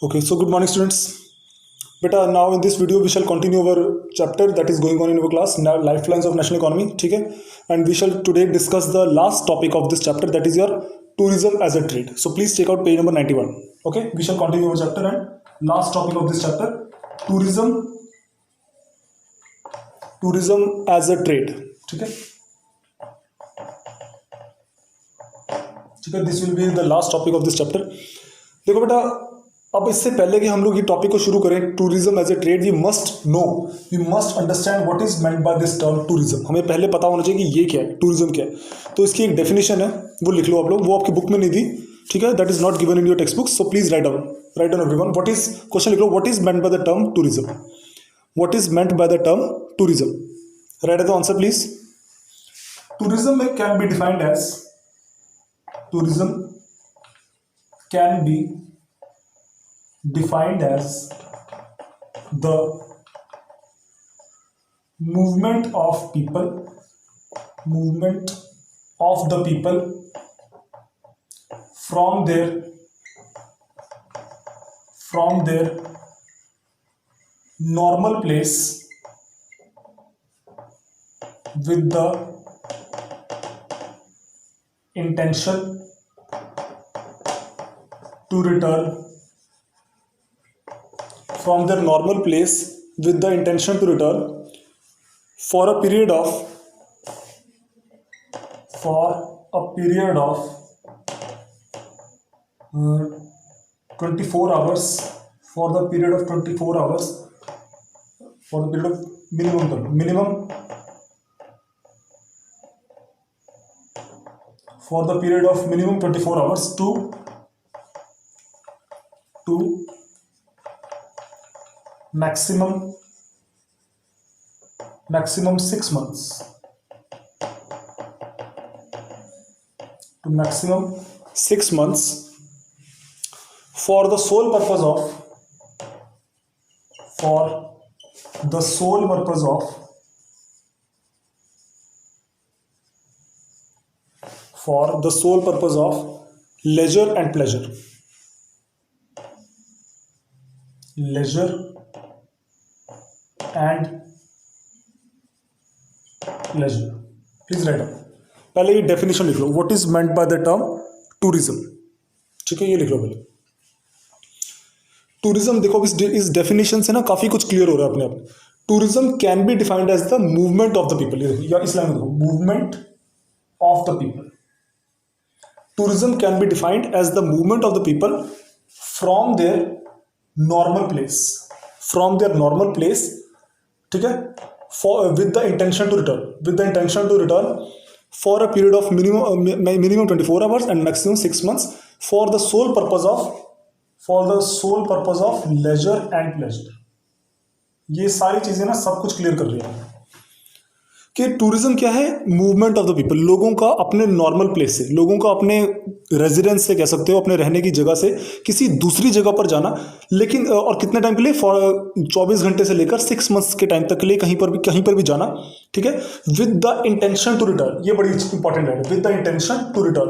Okay, so good morning, students. Beta, now in this video we shall continue our chapter that is going on in our class, now lifelines of national economy. ठीक है, and we shall today discuss the last topic of this chapter, that is your tourism as a trade. So please check out page number 91. Okay, we shall continue our chapter and last topic of this chapter, tourism as a trade. ठीक है, this will be the last topic of this chapter. देखो बेटा, अब इससे पहले कि हम लोग ये टॉपिक को शुरू करें, tourism as a trade, we must understand what is meant by this term tourism. हमें पहले पता होना चाहिए कि ये क्या है, टूरिज्म क्या है. तो इसकी एक डेफिनेशन है, वो लिख लो आप लोग, वो आपकी बुक में नहीं दी. ठीक है, that is not given in your textbook, so please write down everyone. What is, question लिख लो, what is meant by the term tourism. What is meant by the term tourism. Write the answer please. Tourism can be defined as, tourism can be defined as the movement of the people from their normal place with the intention to return from their normal place with the intention to return for a period of 24 hours, for the period of 24 hours, for the period of minimum for the period of minimum 24 hours to maximum 6 months, to maximum 6 months, for the sole purpose of leisure and pleasure. Leisure and pleasure. Please write down. पहले ये definition लिख लो, what is meant by the term tourism. ठीक है, ये लिख लो पहले. Tourism देखो, इस डेफिनेशन से ना काफी कुछ क्लियर हो रहा है अपने आप. Tourism can be defined as the movement of the people, या इस लाइन में देखो, movement of the people. Tourism can be defined as the movement of the people from their normal place, ठीक है, with the intention to return for a period of minimum 24 hours and maximum 6 months for the sole purpose of leisure and pleasure. ये सारी चीजें ना सब कुछ clear कर रही है कि टूरिज्म क्या है. मूवमेंट ऑफ द पीपल, लोगों का अपने नॉर्मल प्लेस से, लोगों का अपने रेजिडेंस से कह सकते हो, अपने रहने की जगह से किसी दूसरी जगह पर जाना, लेकिन और कितने टाइम के लिए, 24 घंटे से लेकर 6 मंथ्स के टाइम तक के लिए कहीं पर भी जाना. ठीक है, with the intention to return. ये बड़ी इंपॉर्टेंट है, with the intention to return,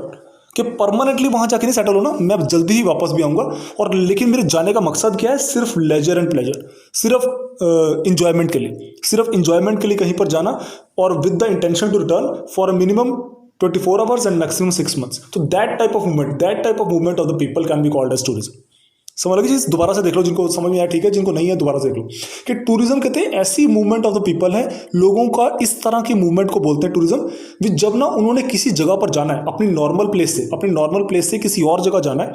कि परमानेंटली वहां जाके नहीं सेटल होना, मैं जल्दी ही वापस भी आऊंगा, और लेकिन मेरे जाने का मकसद क्या है, सिर्फ लेजर एंड प्लेजर, सिर्फ इंजॉयमेंट के लिए कहीं पर जाना, और with the intention to return for a minimum 24 hours and maximum 6 months. तो that type of movement of the people can be called as tourism. समझ लगी चीज. दोबारा से देख लो, जिनको समझ में आया ठीक है, जिनको नहीं है दोबारा से देख लो कि टूरिज्म कहते हैं ऐसी मूवमेंट ऑफ द पीपल है, लोगों का इस तरह की मूवमेंट को बोलते हैं टूरिज्म. जब ना उन्होंने किसी जगह पर जाना है, अपनी नॉर्मल प्लेस से किसी और जगह जाना है,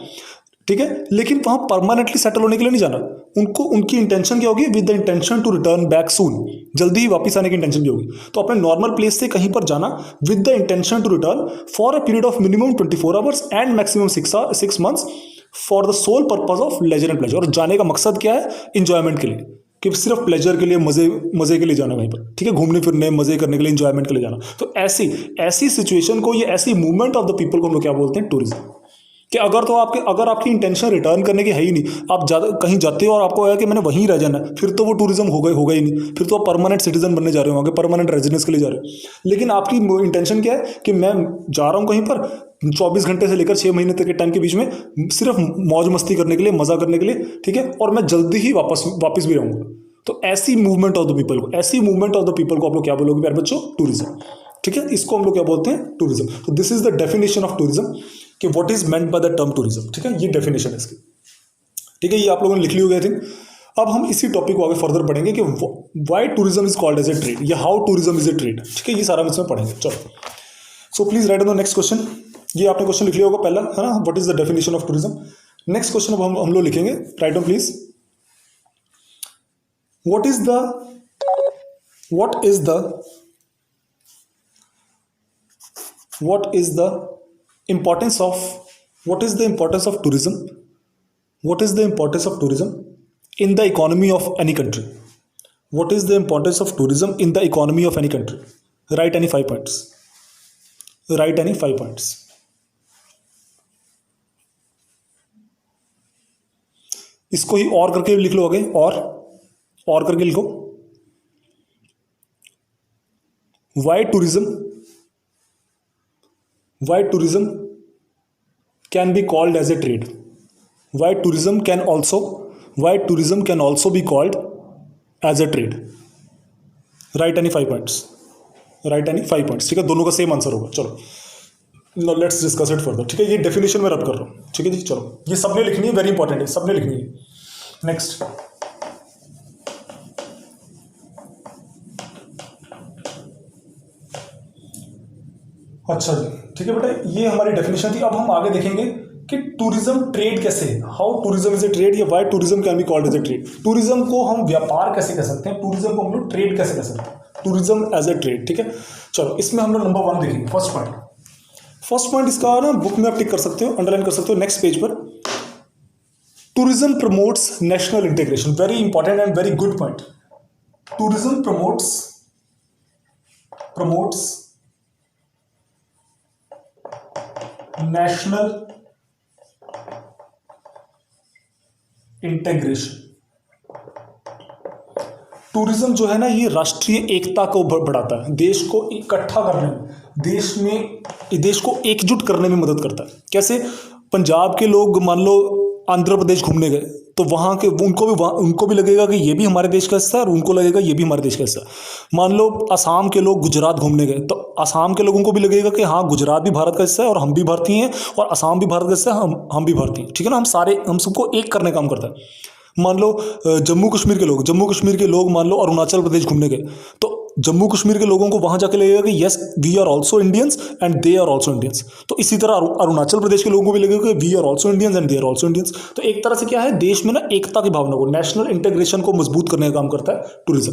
ठीक है, लेकिन वहां परमानेंटली सेटल होने के लिए नहीं जाना. उनकी इंटेंशन क्या होगी, with the intention to return back soon, जल्दी ही वापस आने की इंटेंशन भी होगी. तो अपने नॉर्मल प्लेस से कहीं पर जाना with the intention to return for a period of minimum 24 hours and maximum 6 months for the sole purpose of leisure and pleasure. और जाने का मकसद क्या है, इंजॉयमेंट के लिए, कि सिर्फ प्लेजर के लिए, मजे के लिए जाना वहीं पर. ठीक है, घूमने फिरने, मजे करने के लिए, इंजॉयमेंट के लिए जाना. तो ऐसी सिचुएशन को, ये ऐसी मूवमेंट ऑफ द पीपल को हम लोग क्या बोलते हैं, टूरिज्म. कि अगर आपकी इंटेंशन रिटर्न करने की है ही नहीं, आप कहीं जाते हो और आपको है कि मैंने वहीं रह जाना, फिर तो वो टूरिज्म होगा ही नहीं. फिर तो आप परमानेंट सिटीजन बनने जा रहे हो, आगे परमानेंट रेजिडेंस के लिए जा रहे हो. लेकिन आपकी इंटेंशन क्या है कि मैं जा रहा हूँ कहीं पर, 24 घंटे से लेकर 6 महीने तक के टाइम के बीच में सिर्फ मौज मस्ती करने के लिए, मज़ा करने के लिए, ठीक है, और मैं जल्दी ही वापस भी रहूँगा। तो ऐसी मूवमेंट ऑफ द पीपल को, ऐसी मूवमेंट ऑफ द पीपल को आप लोग क्या बोलोगे प्यारे बच्चों? टूरिज्म। ठीक है, इसको हम लोग क्या बोलते हैं? टूरिज्म। तो this is the definition of tourism कि what is meant by the term tourism. ठीक है, ये डेफिनेशन है इसकी। ठीक है, ये आप लोगों ने लिख ली होगी आई थिंक। अब हम इसी टॉपिक को आगे फर्दर पढ़ेंगे कि why tourism is called as a trade या how tourism is a trade. ठीक है, ये सारा हम इसमें पढ़ेंगे। चलो, so please write on the next question. ये आपने क्वेश्चन लिख लिया होगा पहला, है ना, what is the definition of tourism. Next question अब हम लोग लिखेंगे, write on please. What is the importance of tourism? What is the importance of tourism in the economy of any country? What is the importance of tourism in the economy of any country? Write any 5 points. Write any 5 points. इसको ही और करके लिख लो आगे, और करके लिखो। Why tourism can be called as a trade? Why tourism can also be called as a trade? Write any 5 points. Write any 5 points. ठीक है, दोनों का सेम आंसर होगा। चलो, no let's discuss it further. ठीक है, ये डेफिनेशन में रब कर रहा हूँ। ठीक है जी, चलो, ये सबने लिखनी है, वेरी इंपॉर्टेंट है, सबने लिखनी है। नेक्स्ट, अच्छा जी, ठीक है बेटा, ये हमारी डेफिनेशन थी। अब हम आगे देखेंगे कि टूरिज्म ट्रेड कैसे है, how tourism is a trade या why tourism can be called as a trade. Tourism को हम व्यापार कैसे कह सकते हैं, टूरिज्म को हम लोग ट्रेड कैसे कह सकते हैं, टूरिज्म एज ए ट्रेड। ठीक है, चलो, इसमें हम लोग नंबर 1 देखेंगे, फर्स्ट पॉइंट इसका ना बुक में आप टिक कर सकते हो, अंडरलाइन कर सकते हो, नेक्स्ट पेज पर। Tourism promotes national integration, very important and very good point. Tourism promotes national integration. Tourism जो है ना, ये राष्ट्रीय एकता को बढ़ाता है, देश को इकट्ठा करने में, देश को एकजुट करने में मदद करता है। कैसे? पंजाब के लोग मान लो आंध्र प्रदेश घूमने गए, तो वहाँ के उनको भी लगेगा कि ये भी हमारे देश का हिस्सा है, और उनको लगेगा ये भी हमारे देश का हिस्सा है। मान लो असम के लोग गुजरात घूमने गए, तो असम के लोगों को भी लगेगा कि हाँ, गुजरात भी भारत का हिस्सा है और हम भी भारतीय हैं, और असम भी भारत का हिस्सा है, हम भी भारतीय हैं। ठीक है ना, हम सबको एक करने का काम करता है। मान लो जम्मू कश्मीर के लोग मान लो अरुणाचल प्रदेश घूमने गए, तो जम्मू कश्मीर के लोगों को वहां जाके लगेगा कि yes, we are also Indians and they are also Indians. तो इसी तरह अरुणाचल प्रदेश के लोगों को भी लगेगा कि we are also Indians and they are also Indians. तो एक तरह से क्या है, देश में ना एकता की भावना को, नेशनल इंटीग्रेशन को मजबूत करने का काम करता है टूरिज्म।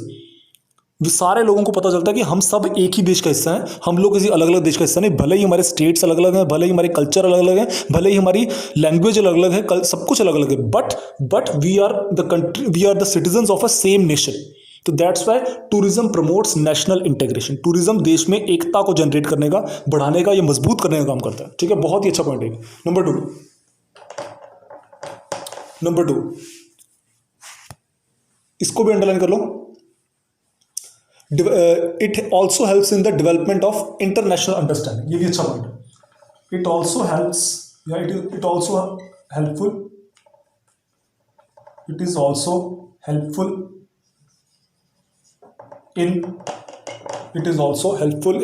सारे लोगों को पता चलता है कि हम सब एक ही देश का हिस्सा हैं, हम लोग किसी अलग अलग देश का हिस्सा नहीं। भले ही हमारे स्टेट्स अलग अलग हैं, भले ही हमारे कल्चर अलग अलग हैं, भले ही हमारी लैंग्वेज अलग अलग है, सब कुछ अलग अलग है, but we are the citizens of a same nation. तो that's why tourism promotes national integration. Tourism देश में एकता को जनरेट करने का, बढ़ाने का या मजबूत करने का काम करता है। ठीक है, बहुत ही अच्छा पॉइंट है। नंबर 2, इसको भी अंडरलाइन कर लो। It also helps in the development of international understanding. ये भी अच्छा पॉइंट है। It also helps, yeah, it also helpful. It is also helpful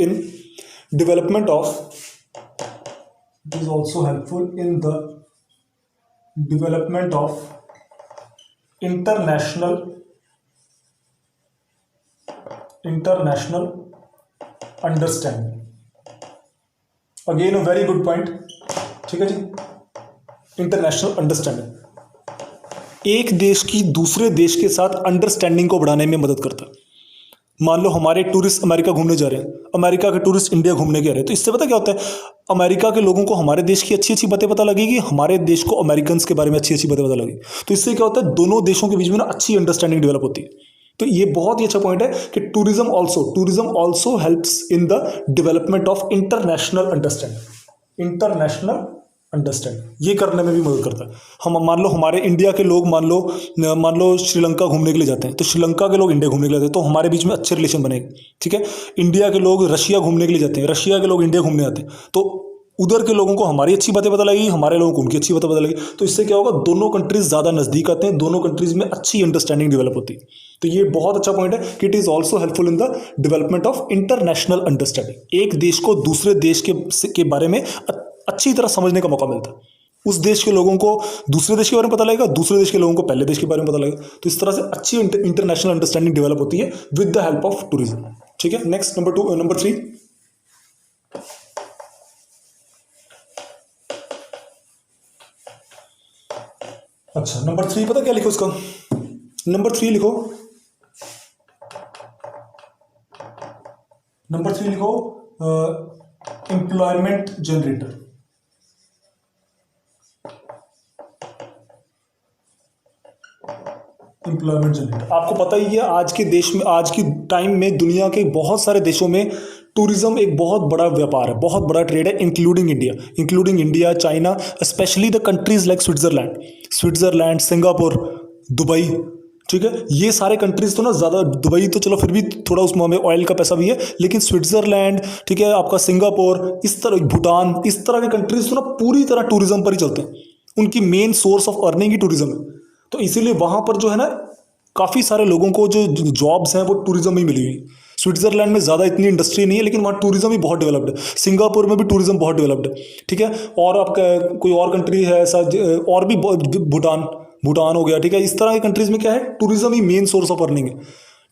in development of. It is also helpful in the development of international understanding. Again a very good point. ठीक है जी, international understanding एक देश की दूसरे देश के साथ understanding को बढ़ाने में मदद करता है। मान लो हमारे टूरिस्ट अमेरिका घूमने जा रहे हैं, अमेरिका के टूरिस्ट इंडिया घूमने जा रहे हैं, तो इससे पता क्या होता है, अमेरिका के लोगों को हमारे देश की अच्छी अच्छी बातें पता लगेगी, हमारे देश को अमेरिकन्स के बारे में अच्छी अच्छी बातें पता लगेगी। तो इससे क्या होता है, दोनों देशों के बीच में ना अच्छी अंडरस्टैंडिंग डेवलप होती है। तो ये बहुत ही अच्छा पॉइंट है कि tourism also helps in the development of international understanding. ये करने में भी मदद करता है। हम मान लो हमारे इंडिया के लोग मान लो श्रीलंका घूमने के लिए जाते हैं, तो श्रीलंका के लोग इंडिया घूमने के लिए जाते हैं, तो हमारे बीच में अच्छे रिलेशन बनेंगे। ठीक है, इंडिया के लोग रशिया घूमने के लिए जाते हैं, रशिया के लोग इंडिया घूमने आते हैं, तो उधर के लोगों को हमारी अच्छी बातें पता लगेगी, हमारे लोगों को उनकी अच्छी बातें पता लगेगी। तो इससे क्या होगा, दोनों कंट्रीज ज़्यादा नज़दीक आते हैं, दोनों कंट्रीज में अच्छी अंडरस्टैंडिंग डेवलप होती है। तो ये बहुत अच्छा पॉइंट है कि it is also helpful in the development of international understanding. एक देश को दूसरे देश के बारे में अच्छी तरह समझने का मौका मिलता है। उस देश के लोगों को दूसरे देश के बारे में पता लगेगा, दूसरे देश के लोगों को पहले देश के बारे में पता लगेगा। तो इस तरह से अच्छी इंटरनेशनल अंडरस्टैंडिंग डेवलप होती है with the help of tourism. ठीक है, नेक्स्ट नंबर 3। अच्छा, नंबर 3 पता क्या लिखो इसका? नंबर 3 लिखो, नंबर 3 लिखो एम्प्लॉयमेंट जनरेटर। एम्प्लॉयमेंट जनरेटर, आपको पता ही है आज के देश में, आज की टाइम में दुनिया के बहुत सारे देशों में टूरिज्म एक बहुत बड़ा व्यापार है, बहुत बड़ा ट्रेड है, including India, China, specially the countries like Switzerland, Singapore, Dubai. ठीक है, ये सारे कंट्रीज तो ना ज़्यादा, दुबई तो चलो फिर भी थोड़ा उसमें हमें ऑयल का पैसा भी है, लेकिन स्विट्जरलैंड, ठीक है, आपका सिंगापुर, इस तरह भूटान, इस तरह के कंट्रीज तो ना पूरी तरह टूरिज्म पर ही चलते हैं। उनकी main source of earning he tourism है। तो इसीलिए वहाँ पर जो है ना काफ़ी सारे लोगों को जो जॉब्स हैं वो टूरिज्म ही मिली हुई। स्विट्जरलैंड में ज़्यादा इतनी इंडस्ट्री नहीं है, लेकिन वहाँ टूरिज्म ही बहुत डेवलप्ड है। सिंगापुर में भी टूरिज्म बहुत डेवलप्ड है। ठीक है, और आपका कोई और कंट्री है ऐसा, और भी भूटान हो गया। ठीक है, इस तरह के कंट्रीज में क्या है, tourism he main source of earning है।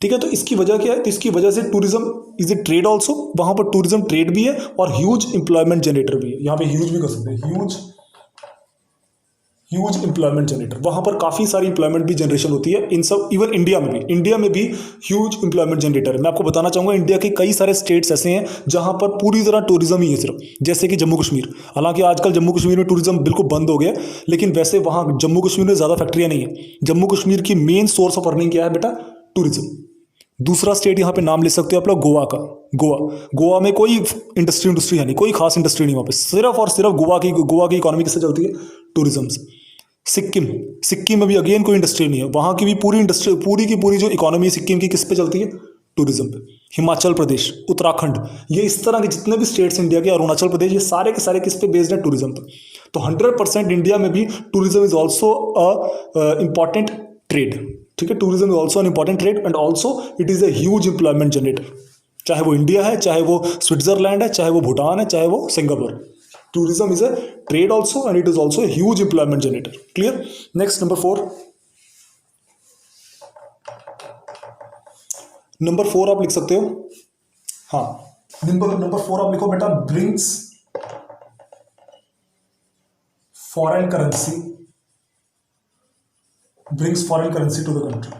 ठीक है, तो इसकी वजह क्या है, तो इसकी वजह से tourism is a trade also, वहाँ पर टूरिज्म ट्रेड भी है और ह्यूज एम्प्लॉयमेंट जनरेटर भी है। यहाँ पे ह्यूज भी कर सकते हैं, ह्यूज एम्प्लॉयमेंट जनरेटर, वहाँ पर काफ़ी सारी एम्प्लॉयमेंट भी जनरेशन होती है। इन सब, इवन इंडिया में भी ह्यूज एम्प्लॉयमेंट जनरेटर है। मैं आपको बताना चाहूँगा, इंडिया के कई सारे स्टेट्स ऐसे हैं जहाँ पर पूरी तरह टूरिज्म ही है सिर्फ, जैसे कि जम्मू कश्मीर। हालांकि आजकल जम्मू कश्मीर में टूरिज्म बिल्कुल बंद हो गया, लेकिन वैसे वहाँ जम्मू कश्मीर में ज़्यादा फैक्ट्रियाँ नहीं है। जम्मू कश्मीर की मेन सोर्स ऑफ अर्निंग क्या है बेटा, टूरिज्म। दूसरा स्टेट यहाँ पे नाम ले सकते हो आप लोग, गोवा का। गोवा में कोई इंडस्ट्री है नहीं, कोई खास इंडस्ट्री नहीं वहाँ पे, सिर्फ और सिर्फ गोवा की इकोनॉमी किससे चलती है, टूरिज्म से। सिक्किम में भी अगेन कोई इंडस्ट्री नहीं है, वहाँ की भी पूरी की पूरी जो इकोनॉमी है सिक्किम की किस पे चलती है, टूरिज्म पे। हिमाचल प्रदेश, उत्तराखंड, ये इस तरह के जितने भी स्टेट्स इंडिया के, अरुणाचल प्रदेश, ये सारे के सारे किस पे बेस्ड है, टूरिज्म पे। तो 100% इंडिया में भी tourism is also a important trade. ठीक है, tourism is also an important trade and also it is a huge employment generator. चाहे वो इंडिया है, चाहे वो स्विट्जरलैंड है, चाहे वो भूटान है, चाहे वो Singapore. Tourism is a trade also and it is also a huge employment generator. Clear? Next, number 4. Number 4 आप लिख सकते हो, हाँ, नंबर 4 आप लिखो बेटा, brings foreign currency to the country.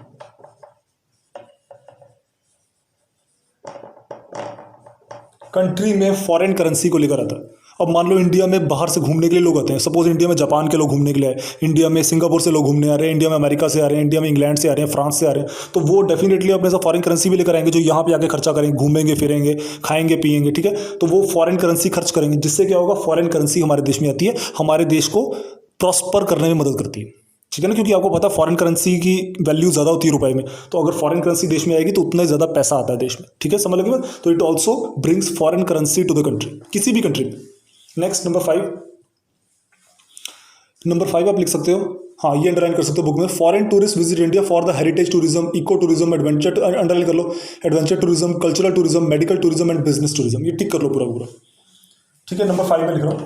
Country में फॉरेन करेंसी को लेकर आता है। अब मान लो इंडिया में बाहर से घूमने के लिए लोग आते हैं, सपोज इंडिया में जापान के लोग घूमने के लिए आए, इंडिया में सिंगापुर से लोग घूमने आ रहे हैं, इंडिया में अमेरिका से आ रहे हैं, इंडिया में इंग्लैंड से आ रहे हैं, फ्रांस से आ रहे हैं, तो वो डेफिनेटली अपने साथ फॉरेन करेंसी भी लेकर आएंगे, जो यहाँ पे आके खर्चा करेंगे, घूमेंगे फिरेंगे, खाएंगे पिएंगे। ठीक है, तो वो फॉरेन करेंसी खर्च करेंगे, जिससे क्या होगा, फॉरेन करेंसी हमारे देश में आती है, हमारे देश को प्रॉस्पर करने में मदद करती है। ठीक है ना, क्योंकि आपको पता है फॉरेन करेंसी की वैल्यू ज़्यादा होती है रुपए में, तो अगर फॉरेन करेंसी देश में आएगी तो उतना ही ज़्यादा पैसा आता है देश में। ठीक है, समझ लगी बात? तो it also brings foreign currency to the country, किसी भी कंट्री में। नेक्स्ट, नंबर 5 आप लिख सकते हो, हाँ, ये अंडरलाइन कर सकते हो बुक में, foreign tourist visit India for the heritage tourism, eco tourism, adventure, underline कर लो, adventure tourism, cultural tourism, medical tourism and business tourism, ये टिक कर लो पूरा। ठीक है, नंबर 5 में लिख रहा हूँ।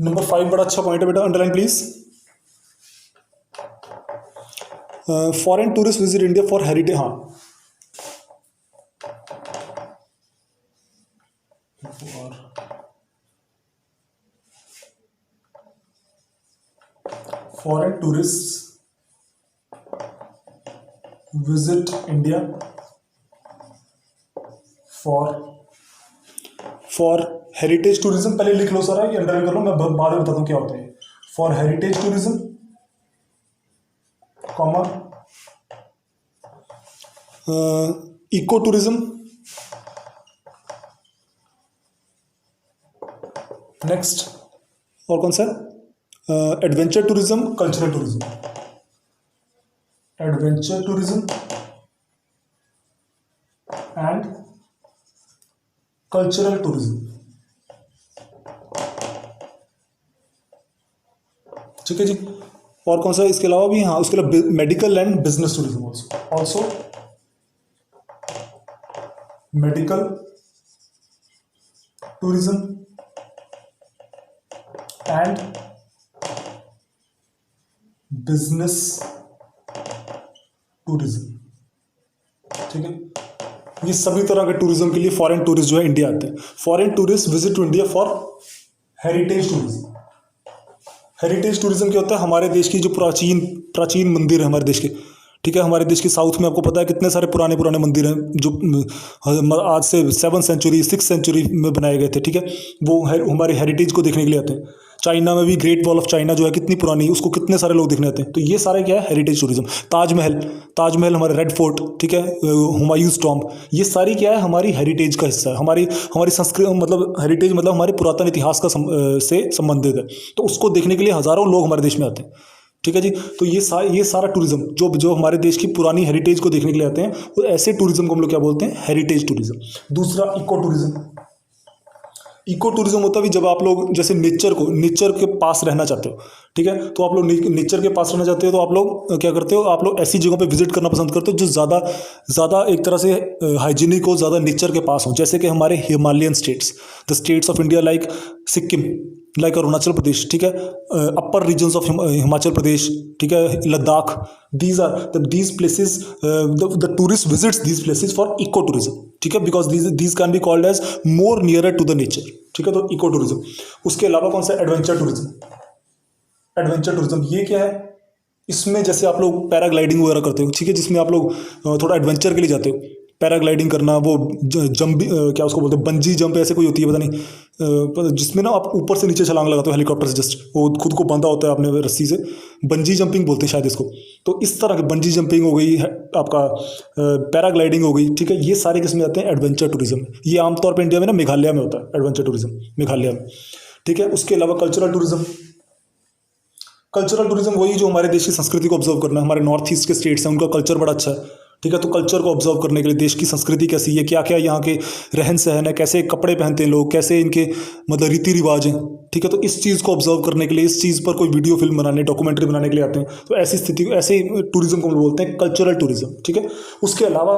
नंबर 5 बड़ा अच्छा पॉइंट है बेटा, underline please. Foreign tourist visit India for heritage, हाँ, foreign tourist visit India for heritage tourism, पहले लिख लो सारा, ये अंडरलाइन कर लो, मैं बाद में बताता हूँ क्या होता है। For heritage tourism, comma, eco tourism, next, और कौन सा, adventure tourism, cultural tourism, adventure tourism and cultural tourism, ठीक है जी। और कौन सा इसके अलावा भी, हाँ उसके अलावा medical and business tourism also medical tourism and business tourism, ठीक है। ये सभी तरह के टूरिज्म के लिए फॉरेन टूरिस्ट जो है इंडिया आते हैं। Foreign tourist visit to India for heritage tourism. Heritage tourism क्या होता है? हमारे देश की जो प्राचीन प्राचीन मंदिर है हमारे देश के, ठीक है। हमारे देश के साउथ में आपको पता है कितने सारे पुराने पुराने मंदिर हैं जो आज से 7th सेंचुरी 6th सेंचुरी में बनाए गए थे, ठीक है। वो हमारी हेरिटेज को देखने के लिए आते हैं। चाइना में भी ग्रेट वॉल ऑफ चाइना जो है कितनी पुरानी, उसको कितने सारे लोग देखने आते हैं। तो ये सारे क्या है? Heritage tourism. ताजमहल हमारे रेड फोर्ट, ठीक है, हुमायूंस टॉम्ब, ये सारी क्या है? हमारी हेरिटेज का हिस्सा है। हमारी संस्कृति मतलब हेरिटेज मतलब हमारे पुरातन इतिहास का से संबंधित है। तो उसको देखने के लिए हज़ारों लोग हमारे देश में आते हैं, ठीक है जी। तो ये सारा टूरिज्म जो हमारे देश की पुरानी हेरिटेज को देखने के लिए आते हैं, वो ऐसे टूरिज्म को हम लोग क्या बोलते हैं? Heritage tourism. दूसरा इको टूरिज्म। इको टूरिज्म होता है जब आप लोग जैसे नेचर के पास रहना चाहते हो, ठीक है। तो आप लोग नेचर के पास रहना चाहते हो तो आप लोग क्या करते हो? आप लोग ऐसी जगहों पे विजिट करना पसंद करते हो जो ज़्यादा एक तरह से हाइजीनिक हो, ज़्यादा नेचर के पास हो। जैसे कि हमारे Himalayan states, the states of India like Sikkim, like Arunachal Pradesh, ठीक है, upper regions of Himachal Pradesh, ठीक है, Ladakh. These places the tourist visits these places for eco tourism, ठीक है, because these can be called as more nearer to the nature, ठीक है। तो eco tourism. उसके अलावा कौन सा? Adventure tourism. एडवेंचर टूरिज्म ये क्या है? इसमें जैसे आप लोग पैराग्लाइडिंग वगैरह करते हो, ठीक है, जिसमें आप लोग थोड़ा एडवेंचर के लिए जाते हो। पैराग्लाइडिंग करना, वो जंप, क्या उसको बोलते हैं, बंजी जंप ऐसे कोई होती है, पता नहीं, जिसमें ना आप ऊपर से नीचे छलांग लगाते हो हेलीकॉप्टर से, जस्ट वो खुद को बांधा होता है आपने रस्सी से, बंजी जंपिंग बोलते हैं शायद इसको। तो इस तरह की बंजी जंपिंग हो गई, आपका पैराग्लाइडिंग हो गई, ठीक है। ये सारे किस्में आते हैं एडवेंचर टूरिज्म। ये आमतौर पर इंडिया में ना मेघालय में होता है एडवेंचर टूरिज्म, मेघालय में, ठीक है। उसके अलावा कल्चरल टूरिज्म। कल्चरल टूरिज्म वही जो हमारे देश की संस्कृति को ऑब्जर्व करना है। हमारे नॉर्थ ईस्ट के स्टेट्स हैं, उनका कल्चर बड़ा अच्छा है, ठीक है। तो कल्चर को ऑब्जर्व करने के लिए, देश की संस्कृति कैसी है, क्या क्या यहाँ के रहन सहन है, कैसे कपड़े पहनते हैं लोग, कैसे इनके मतलब रीति रिवाज हैं, ठीक है। तो इस चीज़ को ऑब्जर्व करने के लिए, इस चीज़ पर कोई वीडियो फिल्म बनाने, डॉक्यूमेंट्री बनाने के लिए आते हैं। तो ऐसी स्थिति, ऐसे टूरिज्म को हम बोलते हैं कल्चरल टूरिज्म, ठीक है। उसके अलावा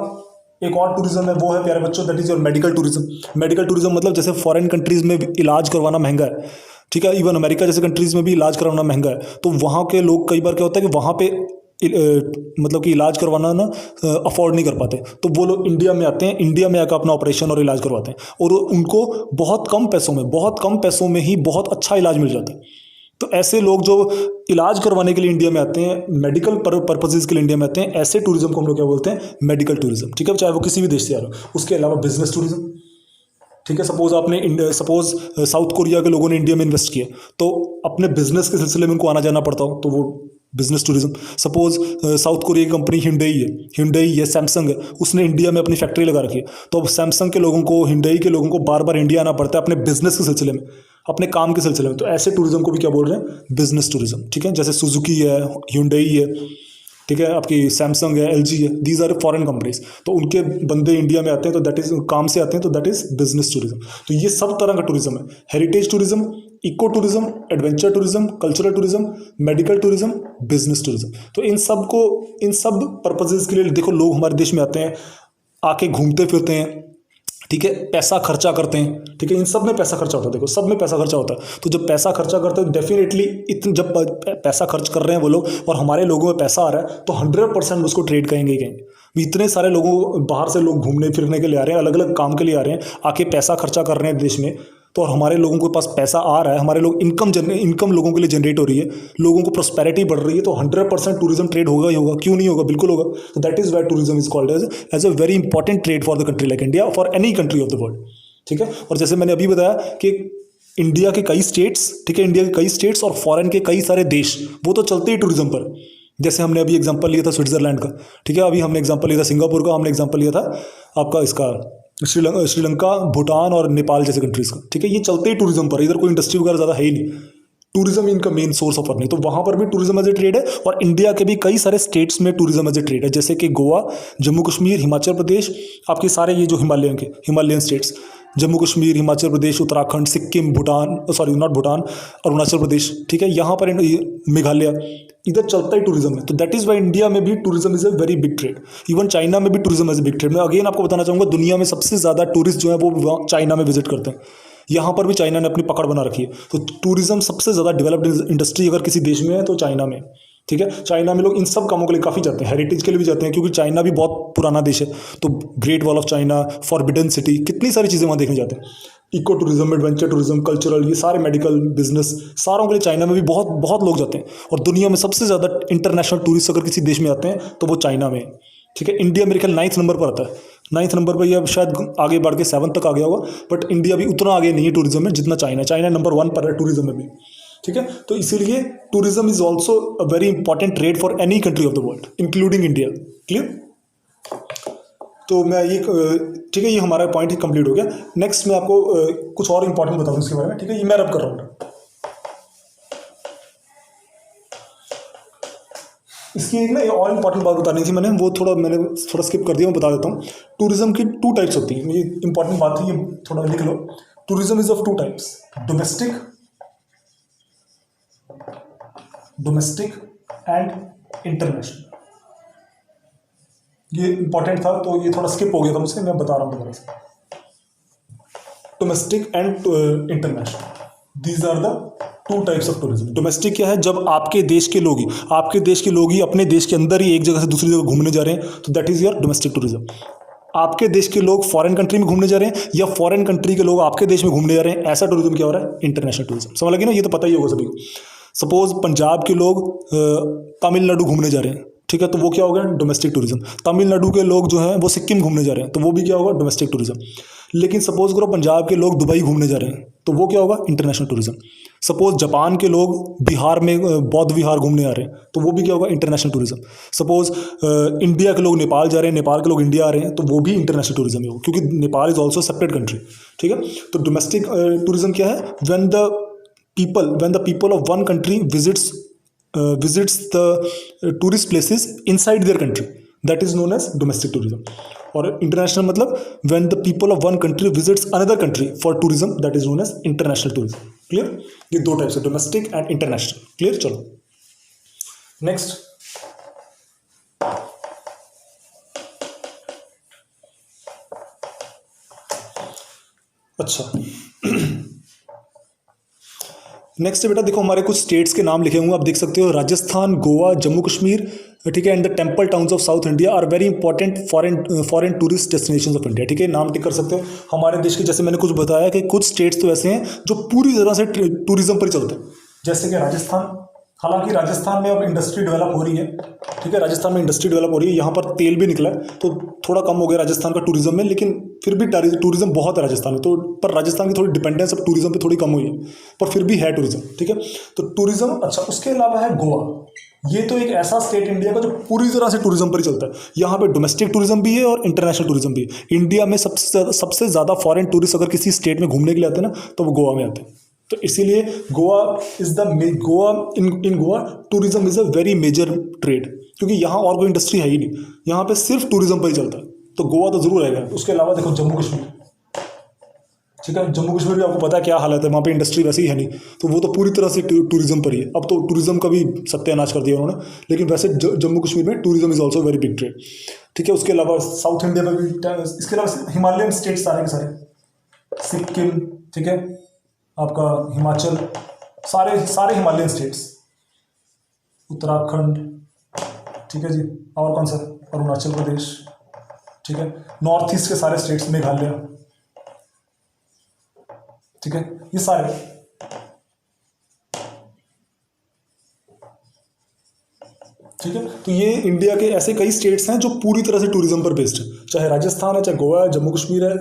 एक और टूरिज्म है, वो है प्यारे बच्चों, that is your medical tourism. Medical tourism मतलब जैसे फॉरेन कंट्रीज़ में इलाज करवाना महंगा है, ठीक है, इवन अमेरिका जैसे कंट्रीज़ में भी इलाज करवाना महंगा है। तो वहाँ के लोग कई बार क्या होता है कि वहाँ पे मतलब कि इलाज करवाना ना अफोर्ड नहीं कर पाते, तो वो लोग इंडिया में आते हैं, इंडिया में आकर अपना ऑपरेशन और इलाज करवाते हैं, और उनको बहुत कम पैसों में ही बहुत अच्छा इलाज मिल जाता है। तो ऐसे लोग जो इलाज करवाने के लिए इंडिया में आते हैं, मेडिकल पर्पजेज़ के लिए इंडिया में आते हैं, ऐसे टूरिज्म को हम लोग क्या बोलते हैं? मेडिकल टूरिज्म, ठीक है, चाहे वो किसी भी देश से आ रहा हो। उसके अलावा बिजनेस टूरिज्म, ठीक है। सपोज साउथ कोरिया के लोगों ने इंडिया में इन्वेस्ट किया, तो अपने बिजनेस के सिलसिले में उनको आना जाना पड़ता हो, तो वो business tourism. Suppose south Korea की कंपनी हिंडई है, सैमसंग है, उसने इंडिया में अपनी फैक्ट्री लगा रखी है, तो अब सैमसंग के लोगों को, हिंडई के लोगों को बार बार इंडिया आना पड़ता है अपने बिजनेस के सिलसिले में, अपने काम के सिलसिले में। तो ऐसे टूरिज्म को भी क्या बोल रहे हैं? बिजनेस टूरिज्म, ठीक है। जैसे सुजुकी है, हिंडई है, ठीक है, आपकी सैमसंग है, एलजी है, दीज आर फॉरेन कंपनीज। तो उनके बंदे इंडिया में आते हैं, तो दैट इज काम से आते हैं, तो दैट इज बिजनेस टूरिज्म। तो ये सब तरह का टूरिज्म है: heritage tourism, eco tourism, adventure tourism, cultural tourism, medical tourism, business tourism. तो इन सब पर्पजेज के लिए देखो लोग हमारे देश में आते हैं, आके घूमते फिरते हैं, ठीक है, पैसा खर्चा करते हैं, ठीक है। इन सब में पैसा खर्चा होता है, देखो सब में पैसा खर्चा होता है। तो जब पैसा खर्चा करते हैं, डेफिनेटली जब पैसा खर्च कर रहे हैं वो लोग और हमारे लोगों में पैसा आ रहा है, तो 100% उसको ट्रेड करेंगे ही कहेंगे। इतने सारे लोगों, बाहर से लोग घूमने फिरने के लिए आ रहे हैं, अलग अलग काम के लिए आ रहे हैं, आके पैसा खर्चा कर रहे हैं देश में, तो और हमारे लोगों के पास पैसा आ रहा है, हमारे लोग इनकम लोगों के लिए जनरेट हो रही है, लोगों को प्रॉस्पेरिटी बढ़ रही है, तो 100% टूरिज्म ट्रेड होगा ही होगा। क्यों नहीं होगा? बिल्कुल होगा। तो that is why tourism is called as a very important trade for the country like India, for any country of the world, ठीक है। और जैसे मैंने अभी बताया कि इंडिया के कई स्टेट्स, ठीक है, इंडिया के कई स्टेट्स और फॉरेन के कई सारे देश, वो तो चलते ही टूरिज्म पर। जैसे हमने अभी एग्जांपल लिया था स्विट्जरलैंड का, ठीक है, अभी हमने एग्जांपल लिया था सिंगापुर का, हमने एग्जांपल लिया था आपका इसका श्रीलंका, भूटान और नेपाल जैसे कंट्रीज़ का, ठीक है। ये चलते ही टूरिज्म पर, इधर कोई इंडस्ट्री वगैरह ज़्यादा है ही नहीं, टूरिज्म इनका मेन सोर्स ऑफ अर्निंग। तो वहाँ पर भी टूरिज्म एज ए ट्रेड है, और इंडिया के भी कई सारे स्टेट्स में टूरिज्म एज ए ट्रेड है, जैसे कि गोवा, जम्मू कश्मीर, हिमाचल प्रदेश, आपके सारे ये जो Himalayan states, Jammu Kashmir, Himachal Pradesh, Uttarakhand, Sikkim, Bhutan, sorry not Bhutan, Arunachal Pradesh, ठीक है, यहाँ पर मेघालय, इधर चलता ही टूरिज्म है। तो दैट इज़ वाई इंडिया में भी tourism is a very big trade. Even China में भी tourism is a big trade. मैं अगेन आपको बताना चाहूँगा, दुनिया में सबसे ज़्यादा टूरिस्ट जो है वो चाइना में विजिट करते हैं। यहाँ पर भी चाइना ने अपनी पकड़ बना रखी है। तो टूरिज्म सबसे ज़्यादा डेवलप्ड इंडस्ट्री अगर किसी देश में है तो चाइना में, ठीक है। चाइना में लोग इन सब कामों के लिए काफ़ी जाते हैं, हेरिटेज के लिए भी जाते हैं, क्योंकि चाइना भी बहुत पुराना देश है। तो Great Wall of China, Forbidden City, कितनी सारी चीज़ें वहाँ देखने जाते हैं। Eco tourism, adventure tourism, cultural, ये सारे मेडिकल, बिजनेस, सारों के लिए चाइना में भी बहुत बहुत लोग जाते हैं। और दुनिया में सबसे ज़्यादा इंटरनेशनल टूरिस्ट अगर किसी देश में आते हैं तो वो चाइना में है, ठीक है। इंडिया मेरे ख्याल 9th नंबर पर आता है, 9th नंबर पर, या शायद आगे बढ़ के 7th तक आ गया होगा, बट इंडिया भी उतना आगे नहीं है टूरिज्म में जितना चाइना। चाइना नंबर 1 पर है टूरिज्म में भी, ठीक है। तो इसीलिए tourism is also a very important trade for any country of the world including India. Clear? तो मैं ये, ठीक है, ये हमारा पॉइंट ही कंप्लीट हो गया। नेक्स्ट मैं आपको कुछ और इंपॉर्टेंट बताऊँ इसके बारे में, ठीक है। ये मैं रब कर रहा हूँ। इसकी एक ना ये और इंपॉर्टेंट बात बतानी थी मैंने थोड़ा स्किप कर दिया, मैं बता देता हूँ। टूरिज्म की 2 टाइप्स होती है, ये इंपॉर्टेंट बात है, ये थोड़ा लिख लो। Tourism is of 2 types, domestic and international. ये इंपॉर्टेंट था तो ये थोड़ा स्किप हो गया था मुझसे, मैं बता रहा हूँ दोबारा से। Domestic and international, these are the 2 types of tourism. Domestic क्या है? जब आपके देश के लोग ही अपने देश के अंदर ही एक जगह से दूसरी जगह घूमने जा रहे हैं, तो that is your domestic tourism. आपके देश के लोग फॉरेन कंट्री में घूमने जा रहे हैं, या फॉरेन कंट्री के लोग आपके देश में घूमने जा रहे हैं, ऐसा टूरिज्म क्या हो रहा है? International tourism. समझ लगे ना? ये तो पता ही होगा सभी को। सपोज पंजाब के लोग तमिलनाडु घूमने जा रहे हैं, ठीक है, तो वो क्या हो गया? Domestic tourism. तमिलनाडु के लोग जो हैं वो सिक्किम घूमने जा रहे हैं, तो वो भी क्या होगा? Domestic tourism. लेकिन सपोज करो पंजाब के लोग दुबई घूमने जा रहे हैं, तो वो क्या होगा? International tourism. सपोज जापान के लोग बिहार में बौद्ध विहार घूमने आ रहे हैं, तो वो भी क्या होगा? International tourism. सपोज इंडिया के लोग नेपाल जा रहे हैं, नेपाल के लोग इंडिया आ रहे हैं, तो वो भी इंटरनेशनल टूरिज्म ही होगा, क्योंकि Nepal is also separate country, ठीक है। तो डोमेस्टिक टूरिज्म क्या है? when the people of one country visits the tourist places inside their country, that is known as domestic tourism. और इंटरनेशनल मतलब when the people of one country visits another country for tourism, that is known as international tourism. Clear? ये 2 types है, domestic and international. Clear? चलो next. अच्छा, next है बेटा, देखो हमारे कुछ स्टेट्स के नाम लिखे होंगे, आप देख सकते हो। राजस्थान, गोवा, जम्मू कश्मीर, ठीक है, and the temple towns of South India are very important foreign tourist destinations of India, ठीक है। नाम टिक कर सकते हो हमारे देश के। जैसे मैंने कुछ बताया कि कुछ स्टेट्स तो ऐसे हैं जो पूरी तरह से टूरिज्म पर ही चलते हैं, जैसे कि राजस्थान। हालांकि राजस्थान में अब इंडस्ट्री डेवलप हो रही है, ठीक है, राजस्थान में इंडस्ट्री डेवलप हो रही है, यहाँ पर तेल भी निकला है, तो थोड़ा कम हो गया राजस्थान का टूरिज्म में, लेकिन फिर भी टूरिज्म बहुत है राजस्थान में। तो पर राजस्थान की थोड़ी डिपेंडेंस अब टूरिज्म पे थोड़ी कम हुई है, पर फिर भी है टूरिज्म, ठीक है। तो टूरिज्म, अच्छा, उसके अलावा है गोवा। ये तो एक ऐसा स्टेट इंडिया का जो पूरी तरह से टूरिज्म पर ही चलता है। यहाँ पे डोमेस्टिक टूरिज्म भी है और इंटरनेशनल टूरिज्म भी है। इंडिया में सबसे ज़्यादा फॉरेन टूरिस्ट अगर किसी स्टेट में घूमने के लिए आते हैं ना, तो वो गोवा में आते हैं। तो इसीलिए Goa in Goa tourism is a very major trade, क्योंकि यहाँ और कोई इंडस्ट्री है ही नहीं, यहाँ पे सिर्फ टूरिज्म पर ही चलता है। तो गोवा तो जरूर रहेगा। उसके अलावा देखो जम्मू कश्मीर, ठीक है, जम्मू कश्मीर भी आपको पता है क्या हालत है, वहाँ पे इंडस्ट्री वैसे ही है नहीं, तो वो तो पूरी तरह से टूरिज्म पर ही है। अब तो टूरिज्म का भी सत्यानाश कर दिया उन्होंने, लेकिन वैसे जम्मू कश्मीर में tourism is also very big trade, ठीक है। उसके अलावा साउथ इंडिया में भी, इसके अलावा हिमालयन स्टेट्स सारे के सारे, सिक्किम, ठीक है, आपका हिमाचल, सारे हिमालयन स्टेट्स, उत्तराखंड, ठीक है जी, और कौन सा? अरुणाचल प्रदेश, ठीक है, नॉर्थ ईस्ट के सारे स्टेट्स, मेघालय, ठीक है, ये सारे, ठीक है। तो ये इंडिया के ऐसे कई स्टेट्स हैं जो पूरी तरह से टूरिज्म पर बेस्ड है, चाहे राजस्थान है, चाहे गोवा है, जम्मू कश्मीर है,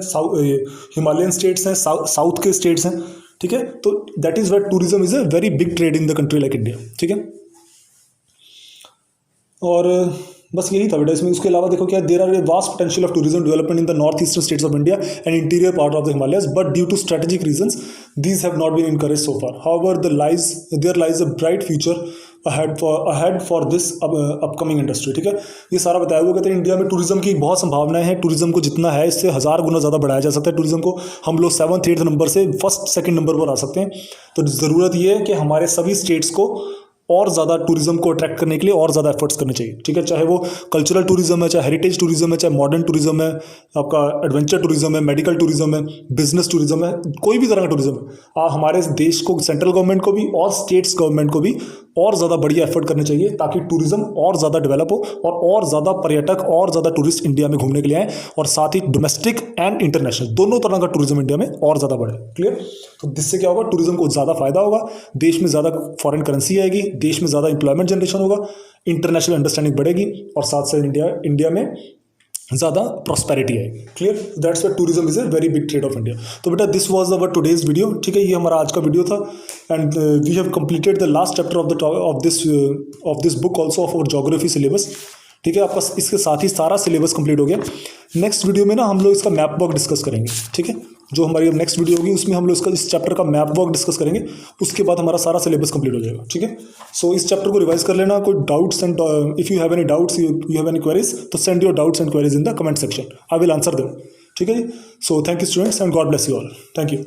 हिमालयन स्टेट्स हैं, साउथ के स्टेट्स हैं, ठीक है। तो that is what tourism is a very big trade in the country like India, ठीक है। और बस यही था बेटा इसमें। उसके अलावा देखो क्या, there are a vast potential of tourism development in the north eastern states of India and interior part of the Himalayas, but due to strategic reasons these have not been encourage so far. However there lies a bright future ahead for this upcoming industry. ठीक है, ये सारा बताया हुआ। कहते हैं India में tourism की बहुत संभावनाएं हैं, टूरिज्म को जितना है इससे 1000 गुना ज़्यादा बढ़ाया जा सकता है। टूरिज्म को हम लोग 7th 8th नंबर से 1st 2nd नंबर पर आ सकते हैं। तो ज़रूरत ये है कि हमारे सभी स्टेट्स को और ज़्यादा टूरिज्म को अट्रैक्ट करने के लिए और ज़्यादा एफर्ट्स करने चाहिए। ठीक है, चाहे वो कल्चरल टूरिज्म है, चाहे हेरिटेज टूरिज्म है, चाहे मॉडर्न टूरिज्म है, आपका एडवेंचर टूरिज्म है, मेडिकल टूरिज्म है, बिजनेस टूरिज्म है, कोई भी तरह का टूरिज्म है। हमारे देश को, सेंट्रल गवर्नमेंट को भी और स्टेट्स गवर्नमेंट को भी और ज़्यादा बढ़िया एफर्ट करने चाहिए ताकि टूरिज्म और ज़्यादा डेवलप हो और ज़्यादा पर्यटक और ज़्यादा टूरिस्ट इंडिया में घूमने के लिए आए, और साथ ही डोमेस्टिक एंड इंटरनेशनल दोनों तरह का टूरिज्म इंडिया में और ज़्यादा बढ़े। क्लियर? तो जिससे क्या होगा, टूरिज्म को ज़्यादा फायदा होगा, देश में ज़्यादा फॉरेन करेंसी आएगी, देश में ज़्यादा एम्प्लॉयमेंट जनरेशन होगा, इंटरनेशनल अंडरस्टैंडिंग बढ़ेगी, और साथ साथ इंडिया में ज़्यादा प्रॉस्पेरिटी आएगी। Clear? That's why tourism is a very big trade of India. तो बेटा this was our today's video. ठीक है, ये हमारा आज का वीडियो था, and we have completed the last chapter of this book also of our geography syllabus. ठीक है, आपका इसके साथ ही सारा सिलेबस कंप्लीट हो गया। नेक्स्ट वीडियो में ना हम लोग इसका मैप वर्क डिस्कस करेंगे। ठीक है, जो हमारी नेक्स्ट वीडियो होगी उसमें हम लोग इस चैप्टर का मैप वर्क डिस्कस करेंगे। उसके बाद हमारा सारा सिलेबस कंप्लीट हो जाएगा। ठीक है, सो इस चैप्टर को रिवाइज कर लेना। कोई doubts and if you have any doubts, you have any queries, तो send your doubts and queries in the comment section, I will answer them. ठीक है जी, so thank you students and God bless you all. Thank you.